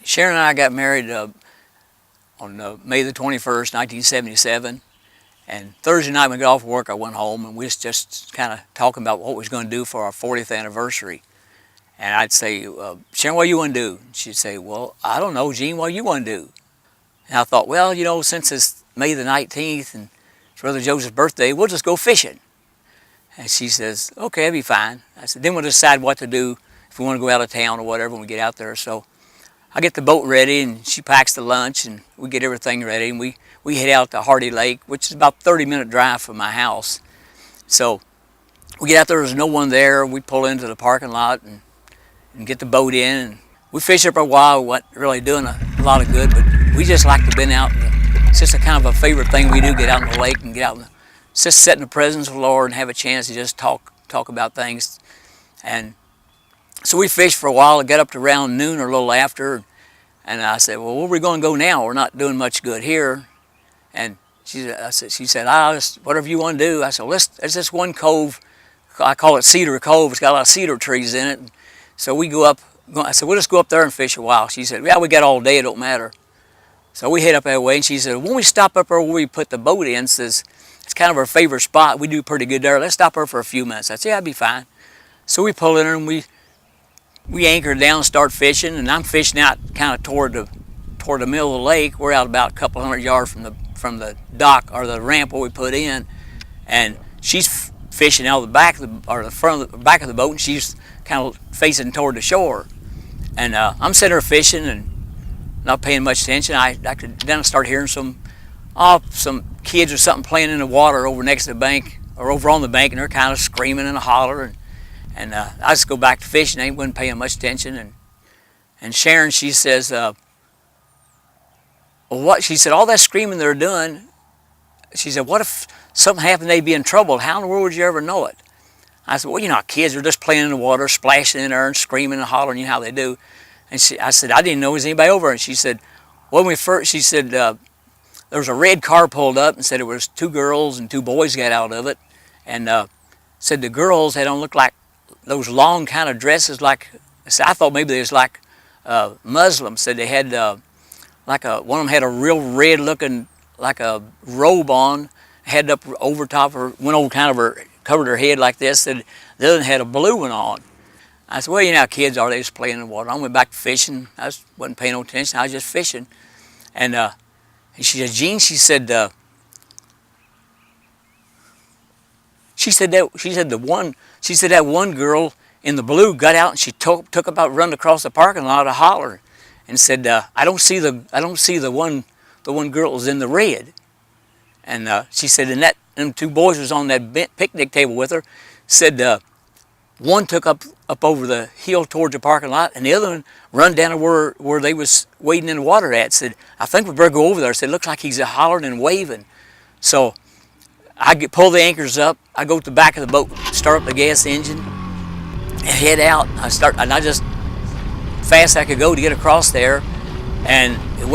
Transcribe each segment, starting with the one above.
Sharon and I got married on May the 21st, 1977. And Thursday night when I got off work, I went home and we was just kind of talking about what we was going to do for our 40th anniversary. And I'd say, Sharon, what do you want to do? And she'd say, well, I don't know, Gene, what do you want to do? And I thought, well, you know, since it's May the 19th and it's Brother Joseph's birthday, we'll just go fishing. And she says, okay, that'd be fine. I said, then we'll decide what to do if we want to go out of town or whatever when we get out there. So I get the boat ready and she packs the lunch and we get everything ready and we head out to Hardy Lake, which is about a 30-minute drive from my house. So we get out there, there's no one there. We pull into the parking lot and get the boat in. And we fished there for a while. We wasn't really doing a lot of good, but we just like to be out. It's just a kind of a favorite thing we do, get out in the lake and get out and just sit in the presence of the Lord and have a chance to just talk about things. And so we fished for a while. It got up to around noon or a little after. And I said, well, where are we going to go now? We're not doing much good here. And she said, whatever you want to do. I said, well, there's this one cove. I call it Cedar Cove. It's got a lot of cedar trees in it. So we go up. I said, we'll just go up there and fish a while. She said, yeah, we got all day. It don't matter. So we head up that way. And she said, when we stop up there where we put the boat in, says, it's kind of our favorite spot. We do pretty good there. Let's stop there for a few minutes. I said, yeah, that'd be fine. So we pull in there and we anchor down, start fishing, and I'm fishing out kind of toward the middle of the lake. We're out about a couple hundred yards from the dock or the ramp where we put in, and she's fishing out of the back of the front of the back of the boat, and she's kind of facing toward the shore. And I'm sitting there fishing and not paying much attention. Then I start hearing some kids or something playing in the water over next to the bank or over on the bank, and they're kind of screaming and hollering. And I just go back to fishing. I wasn't paying much attention. And Sharon, she says, well, what? She said, all that screaming they're doing, she said, what if something happened, they'd be in trouble? How in the world would you ever know it? I said, well, you know, kids are just playing in the water, splashing in there and screaming and hollering, you know how they do. And I said, I didn't know there was anybody over. And she said, she said, there was a red car pulled up and said it was 2 girls and 2 boys got out of it. And said the girls, they don't look like those long kind of dresses like, I thought maybe they was like Muslims. Said they had one of them had a real red looking, like a robe on, head up over top her, went over kind of her, covered her head like this. Said the other one had a blue one on. I said, well, you know how kids are, they just playing in the water. I went back to fishing. I wasn't paying no attention, I was just fishing. And she said, Gene, she said that one girl in the blue got out and she took about running across the parking lot to holler, and said, I don't see the one girl that was in the red. And she said, and them 2 boys was on that picnic table with her. Said one took up over the hill towards the parking lot, and the other one run down to where they was wading in the water at. Said, I think we better go over there. Said, looks like he's hollering and waving. So I pull the anchors up. I go to the back of the boat, start up the gas engine, and head out. I just fast I could go to get across there, and it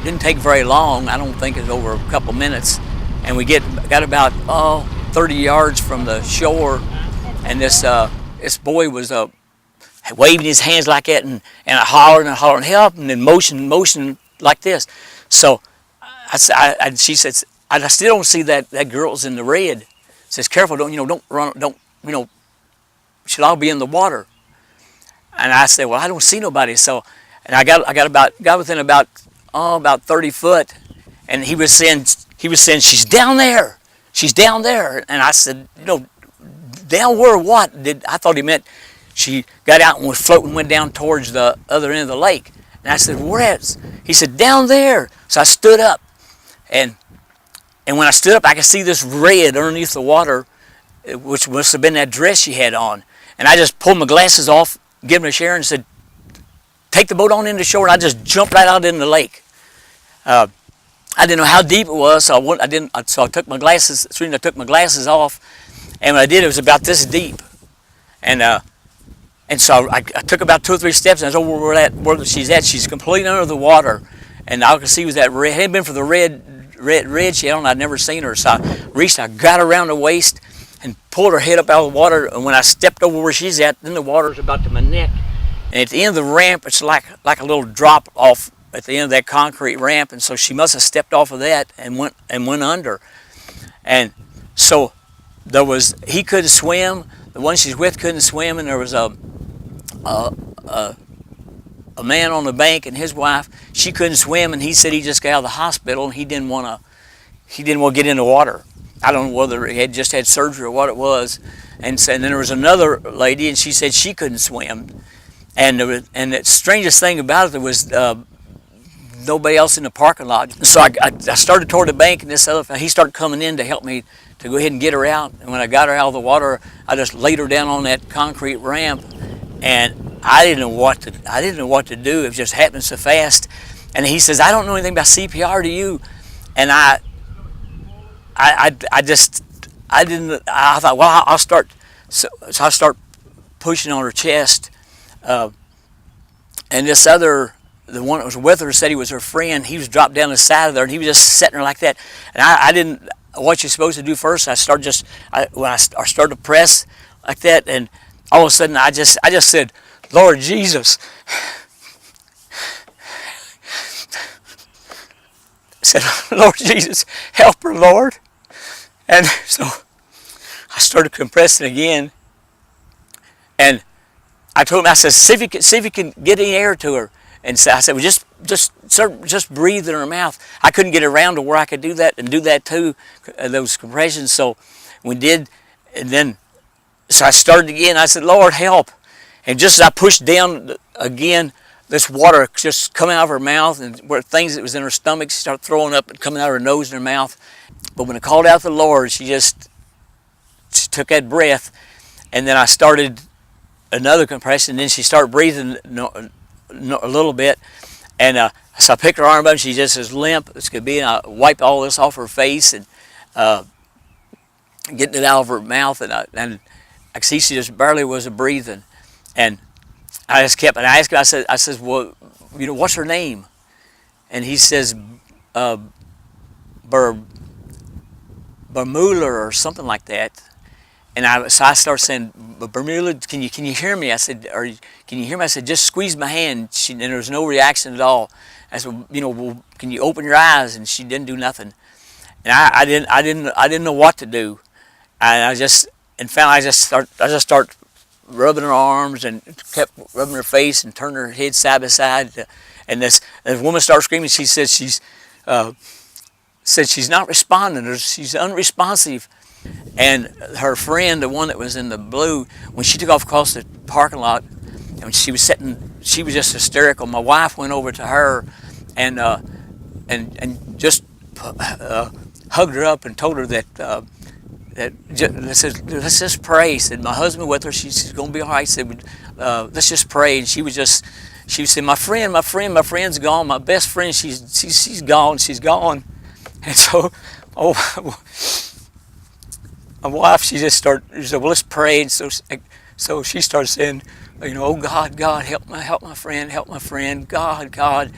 didn't take very long. I don't think it was over a couple minutes, and we got about 30 yards from the shore, and this boy was waving his hands like that and hollering help, and then motion like this. So she says, I still don't see that girl's in the red. Says, careful, don't run, she'll all be in the water. And I said, well, I don't see nobody. So, and I got within about 30 foot, and he was saying, she's down there, And I said, down where what? I thought he meant she got out and was floating, went down towards the other end of the lake. And I said, where at? He said, down there. So I stood up, and when I stood up, I could see this red underneath the water, which must have been that dress she had on. And I just pulled my glasses off, gave them to Sharon, and said, take the boat on into shore, and I just jumped right out in the lake. I didn't know how deep it was, so I took my glasses off, and when I did, it was about this deep. And so I took about 2 or 3 steps, and I was over where she's at. She's completely under the water, and all I could see was that red. It hadn't been for the red she had on, I'd never seen her. So I got around the waist and pulled her head up out of the water, and when I stepped over where she's at, then the water's about to my neck, And at the end of the ramp, it's like a little drop off at the end of that concrete ramp, and so she must have stepped off of that and went under. And so he couldn't swim. The one she's with couldn't swim, and there was a man on the bank and his wife. She couldn't swim, and he said he just got out of the hospital and he didn't want to get in the water. I don't know whether he had just had surgery or what it was. And then there was another lady, and she said she couldn't swim. And the strangest thing about it, there was nobody else in the parking lot. So I started toward the bank, and he started coming in to help me to go ahead and get her out. And when I got her out of the water, I just laid her down on that concrete ramp, and I didn't know what to do. It was just happening so fast. And he says, "I don't know anything about CPR, do you?" And I thought, well, I'll start. So I start pushing on her chest, and the one that was with her, said he was her friend. He was dropped down the side of there, and he was just sitting there like that. And I didn't. What you're supposed to do first, I started to press like that, and all of a sudden I just said, "Lord Jesus." I said, "Lord Jesus, help her, Lord." And so I started compressing again, and I told him, I said, see if you can get any air to her. And so I said, well, just breathe in her mouth. I couldn't get around to where I could do that and do that too, those compressions. So we did, and then so I started again. I said, "Lord, help!" And just as I pushed down again, this water just coming out of her mouth, and where things that was in her stomach, she started throwing up and coming out of her nose and her mouth. But when I called out the Lord, she took that breath, and then I started another compression, and then she started breathing a little bit, and so I picked her arm up, and she just as limp as could be, and I wiped all this off her face and getting it out of her mouth, and I could see she just barely was breathing, and I just kept, and I asked him, I said, well, what's her name? And he says, Bermuda or something like that. And so I started saying, "Bermuda, can you hear me?" I said, "Can you hear me?" I said, "Just squeeze my hand." And there was no reaction at all. I said, well, "Can you open your eyes?" And she didn't do nothing. And I didn't know what to do. And finally I just start rubbing her arms and kept rubbing her face and turning her head side by side. And this woman started screaming. She said she's not responding. She's unresponsive. And her friend, the one that was in the blue, when she took off across the parking lot, and she was just hysterical. My wife went over to her and just hugged her up and told her that let's just pray. Said, my husband with her, she's going to be all right. Said, let's just pray. And she said, my friend's gone. My best friend, she's gone. And so, my wife, she said, well, let's pray. And so she started saying, "Oh God, help my friend, God."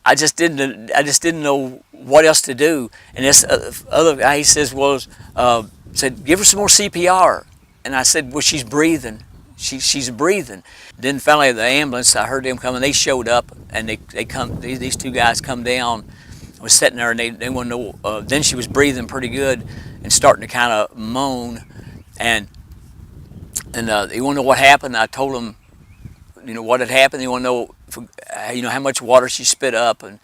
I just didn't know what else to do. And this other guy, he says, said, "Give her some more CPR." And I said, "Well, she's breathing. She's breathing." Then finally, the ambulance, I heard them coming. They showed up, and these two guys come down. I was sitting there, and they want to know. Then she was breathing pretty good and starting to kind of moan, and they want to know what happened. I told them, what had happened. They want to know, how much water she spit up, and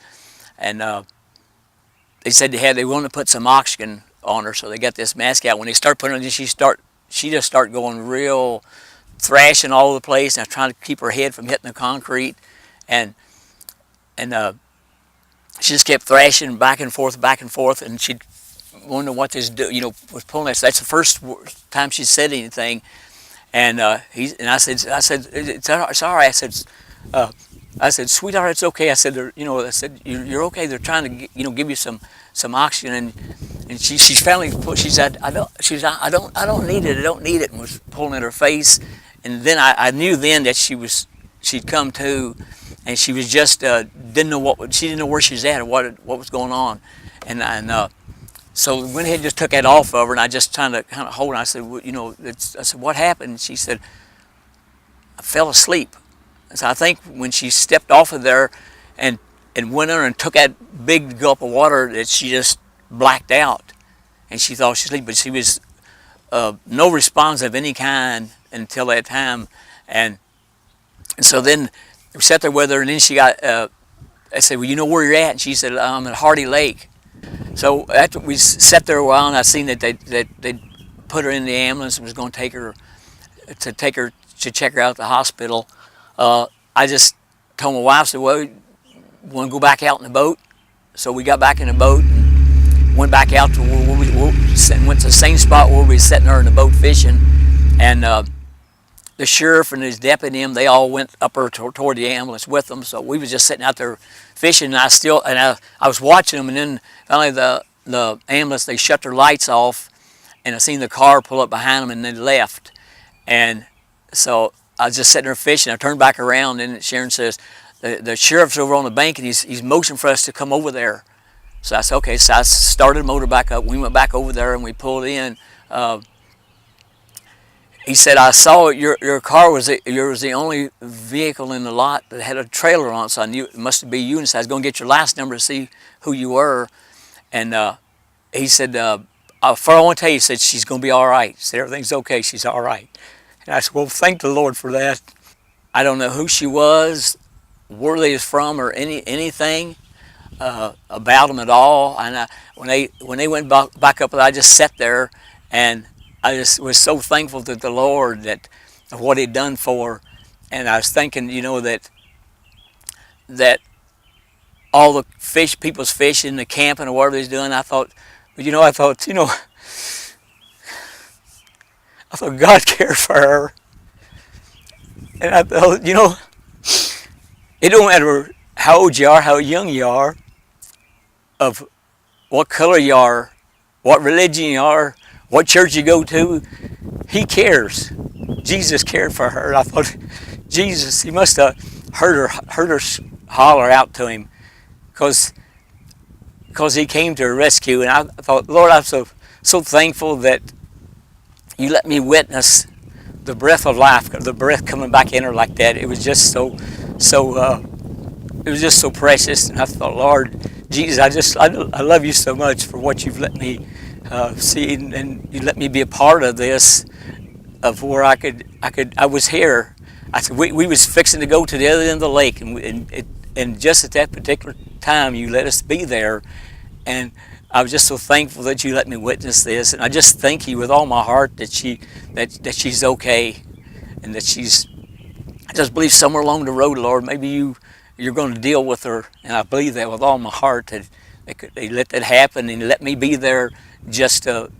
they said they wanted to put some oxygen on her, so they got this mask out. When they start putting it on, she just started going real thrashing all over the place, and I was trying to keep her head from hitting the concrete, and she just kept thrashing back and forth, and she'd wonder what this was pulling that. So that's the first time she said anything, and I said, it's all right. I said, "Sweetheart, it's okay." I said, "You're okay. They're trying to give you some oxygen," and she finally she said, I don't need it, and was pulling at her face, and then I knew then that she'd come to, and she was just didn't know where she was at or what was going on, and so we went ahead and just took that off of her, and I just kind of hold her. I said, I said, "What happened?" And she said, "I fell asleep." So I think when she stepped off of there and went under and took that big gulp of water, that she just blacked out, and she thought she was asleep, but she was no response of any kind until that time, and so then we sat there with her, and then she got. I said, "Well, you know where you're at?" And she said, "I'm at Hardy Lake." So after we sat there a while, and I seen that they put her in the ambulance and was going to take her to check her out at the hospital. I just told my wife, said, "Well, we want to go back out in the boat." So we got back in the boat and went back out to where we went to the same spot where we were sitting there in the boat fishing, and the sheriff and his deputy, they all went up her toward the ambulance with them. So we was just sitting out there fishing, and I was watching them, and then finally the ambulance, they shut their lights off, and I seen the car pull up behind them, and they left. And so I was just sitting there fishing. I turned back around, and Sharon says, the sheriff's over on the bank, and he's motioning for us to come over there. So I said, okay. So I started the motor back up. We went back over there, and we pulled in. He said, "I saw your car was the only vehicle in the lot that had a trailer on it, so I knew it must be you." And so I was going to get your last number to see who you were. And he said, "For I want to tell you," he said, "she's going to be all right." He said, "Everything's okay. She's all right." And I said, "Well, thank the Lord for that." I don't know who she was, where they was from, or anything about them at all. And when they went back up, I just sat there, and I just was so thankful to the Lord of what He'd done for her. And I was thinking, that all the people's fishing, the camping, or whatever they's doing. I thought God cared for her, and I thought, it don't matter how old you are, how young you are, of what color you are, what religion you are, what church you go to, He cares. Jesus cared for her. I thought, Jesus, He must have heard her holler out to Him, because He came to her rescue. And I thought, Lord, I'm so thankful that You let me witness the breath of life, the breath coming back in her like that. It was just so it was just so precious. And I thought, Lord Jesus, I love You so much for what You've let me see, and You let me be a part of this, of where I was here. I said we was fixing to go to the other end of the lake, and just at that particular time You let us be there, and I was just so thankful that You let me witness this. And I just thank You with all my heart that she's okay, and that I just believe somewhere along the road, Lord, maybe You're going to deal with her, and I believe that with all my heart, that they let that happen and let me be there just to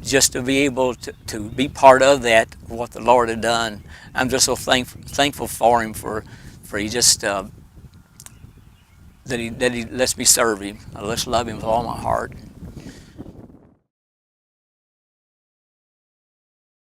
be able to be part of that, what the Lord had done. I'm just so thankful for Him, for He just that he lets me serve Him. I just love Him with all my heart.